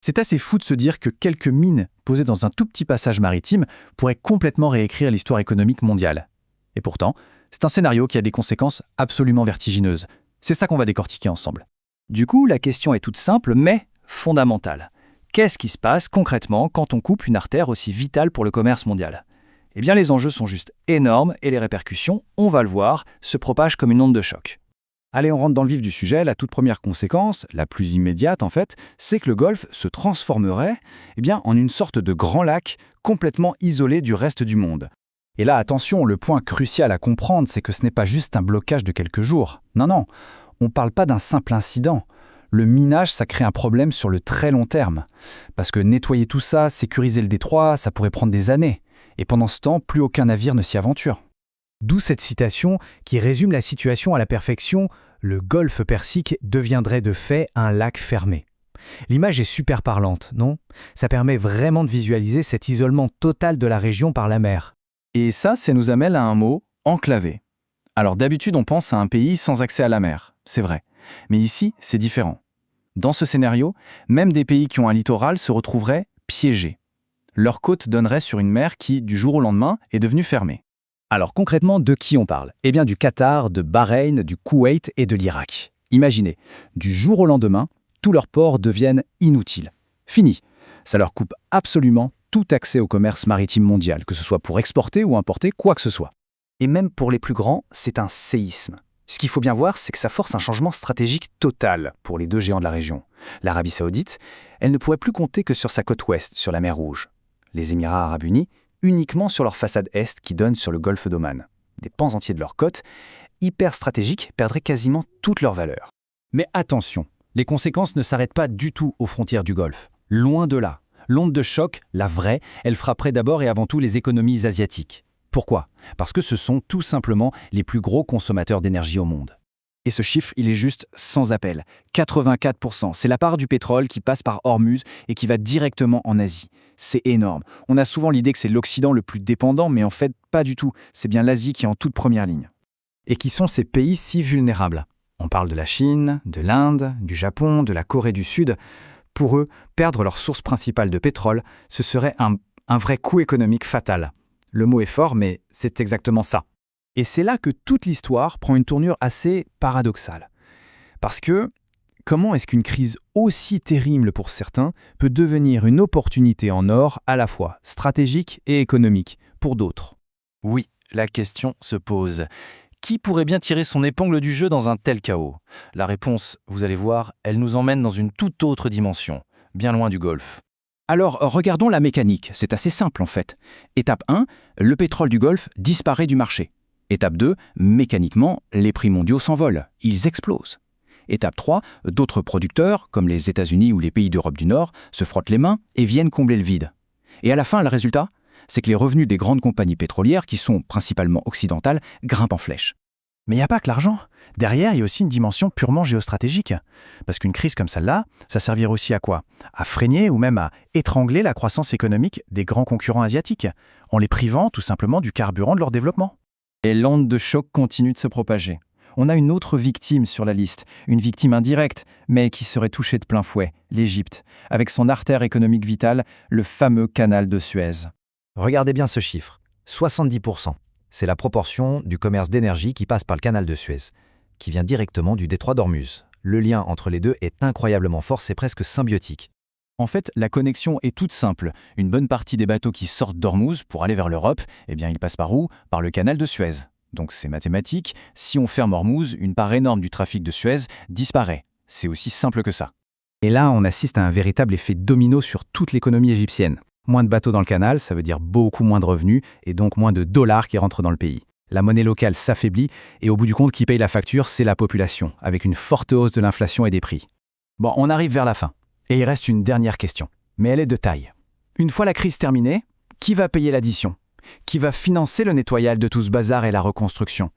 C'est assez fou de se dire que quelques mines posées dans un tout petit passage maritime pourraient complètement réécrire l'histoire économique mondiale. Et pourtant, c'est un scénario qui a des conséquences absolument vertigineuses. C'est ça qu'on va décortiquer ensemble. Du coup, la question est toute simple, mais fondamentale. Qu'est-ce qui se passe concrètement quand on coupe une artère aussi vitale pour le commerce mondial ? Eh bien, les enjeux sont juste énormes et les répercussions, on va le voir, se propagent comme une onde de choc. Allez, on rentre dans le vif du sujet. La toute première conséquence, la plus immédiate en fait, c'est que le Golfe se transformerait en une sorte de grand lac complètement isolé du reste du monde. Et là, attention, le point crucial à comprendre, c'est que ce n'est pas juste un blocage de quelques jours. Non, on ne parle pas d'un simple incident. Le minage, ça crée un problème sur le très long terme. Parce que nettoyer tout ça, sécuriser le détroit, ça pourrait prendre des années. Et pendant ce temps, plus aucun navire ne s'y aventure. D'où cette citation qui résume la situation à la perfection, le golfe Persique deviendrait de fait un lac fermé. L'image est super parlante, non ? Ça permet vraiment de visualiser cet isolement total de la région par la mer. Et ça nous amène à un mot, enclavé. Alors d'habitude, on pense à un pays sans accès à la mer, c'est vrai. Mais ici, c'est différent. Dans ce scénario, même des pays qui ont un littoral se retrouveraient piégés. Leur côte donnerait sur une mer qui, du jour au lendemain, est devenue fermée. Alors concrètement, de qui on parle ? Eh bien du Qatar, de Bahreïn, du Koweït et de l'Irak. Imaginez, du jour au lendemain, tous leurs ports deviennent inutiles. Fini. Ça leur coupe absolument tout accès au commerce maritime mondial, que ce soit pour exporter ou importer quoi que ce soit. Et même pour les plus grands, c'est un séisme. Ce qu'il faut bien voir, c'est que ça force un changement stratégique total pour les deux géants de la région. L'Arabie Saoudite, elle ne pourrait plus compter que sur sa côte ouest, sur la mer Rouge. Les Émirats Arabes Unis, uniquement sur leur façade est qui donne sur le golfe d'Oman. Des pans entiers de leur côte, hyper stratégiques, perdraient quasiment toute leur valeur. Mais attention, les conséquences ne s'arrêtent pas du tout aux frontières du Golfe. Loin de là. L'onde de choc, la vraie, elle frapperait d'abord et avant tout les économies asiatiques. Pourquoi ? Parce que ce sont tout simplement les plus gros consommateurs d'énergie au monde. Et ce chiffre, il est juste sans appel. 84%, c'est la part du pétrole qui passe par Hormuz et qui va directement en Asie. C'est énorme. On a souvent l'idée que c'est l'Occident le plus dépendant, mais en fait, pas du tout. C'est bien l'Asie qui est en toute première ligne. Et qui sont ces pays si vulnérables ? On parle de la Chine, de l'Inde, du Japon, de la Corée du Sud. Pour eux, perdre leur source principale de pétrole, ce serait un vrai coût économique fatal. Le mot est fort, mais c'est exactement ça. Et c'est là que toute l'histoire prend une tournure assez paradoxale. Parce que, comment est-ce qu'une crise aussi terrible pour certains peut devenir une opportunité en or à la fois stratégique et économique pour d'autres ? Oui, la question se pose. Qui pourrait bien tirer son épingle du jeu dans un tel chaos ? La réponse, vous allez voir, elle nous emmène dans une toute autre dimension, bien loin du Golfe. Alors, regardons la mécanique, c'est assez simple en fait. Étape 1, le pétrole du Golfe disparaît du marché. Étape 2, mécaniquement, les prix mondiaux s'envolent, ils explosent. Étape 3, d'autres producteurs, comme les États-Unis ou les pays d'Europe du Nord, se frottent les mains et viennent combler le vide. Et à la fin, le résultat ? C'est que les revenus des grandes compagnies pétrolières, qui sont principalement occidentales, grimpent en flèche. Mais il n'y a pas que l'argent. Derrière, il y a aussi une dimension purement géostratégique. Parce qu'une crise comme celle-là, ça servirait aussi à quoi ? À freiner ou même à étrangler la croissance économique des grands concurrents asiatiques, en les privant tout simplement du carburant de leur développement. Et l'onde de choc continue de se propager. On a une autre victime sur la liste, une victime indirecte, mais qui serait touchée de plein fouet, l'Égypte, avec son artère économique vitale, le fameux canal de Suez. Regardez bien ce chiffre, 70%. C'est la proportion du commerce d'énergie qui passe par le canal de Suez, qui vient directement du détroit d'Ormuz. Le lien entre les deux est incroyablement fort, c'est presque symbiotique. En fait, la connexion est toute simple. Une bonne partie des bateaux qui sortent d'Ormuz pour aller vers l'Europe, ils passent par où ? Par le canal de Suez. Donc c'est mathématique, si on ferme Ormuz, une part énorme du trafic de Suez disparaît. C'est aussi simple que ça. Et là, on assiste à un véritable effet domino sur toute l'économie égyptienne. Moins de bateaux dans le canal, ça veut dire beaucoup moins de revenus et donc moins de dollars qui rentrent dans le pays. La monnaie locale s'affaiblit et au bout du compte, qui paye la facture, c'est la population, avec une forte hausse de l'inflation et des prix. Bon, on arrive vers la fin. Et il reste une dernière question, mais elle est de taille. Une fois la crise terminée, qui va payer l'addition ? Qui va financer le nettoyage de tout ce bazar et la reconstruction ?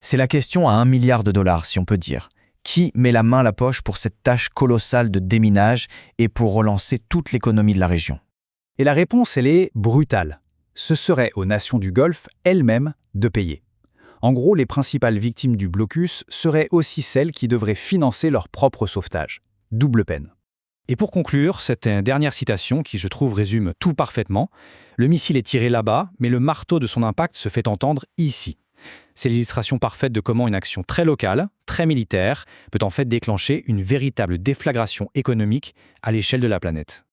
C'est la question à 1 milliard de dollars, si on peut dire. Qui met la main à la poche pour cette tâche colossale de déminage et pour relancer toute l'économie de la région ? Et la réponse, elle est brutale. Ce serait aux nations du Golfe elles-mêmes de payer. En gros, les principales victimes du blocus seraient aussi celles qui devraient financer leur propre sauvetage. Double peine. Et pour conclure, cette dernière citation qui, je trouve, résume tout parfaitement. Le missile est tiré là-bas, mais le marteau de son impact se fait entendre ici. C'est l'illustration parfaite de comment une action très locale, très militaire, peut en fait déclencher une véritable déflagration économique à l'échelle de la planète.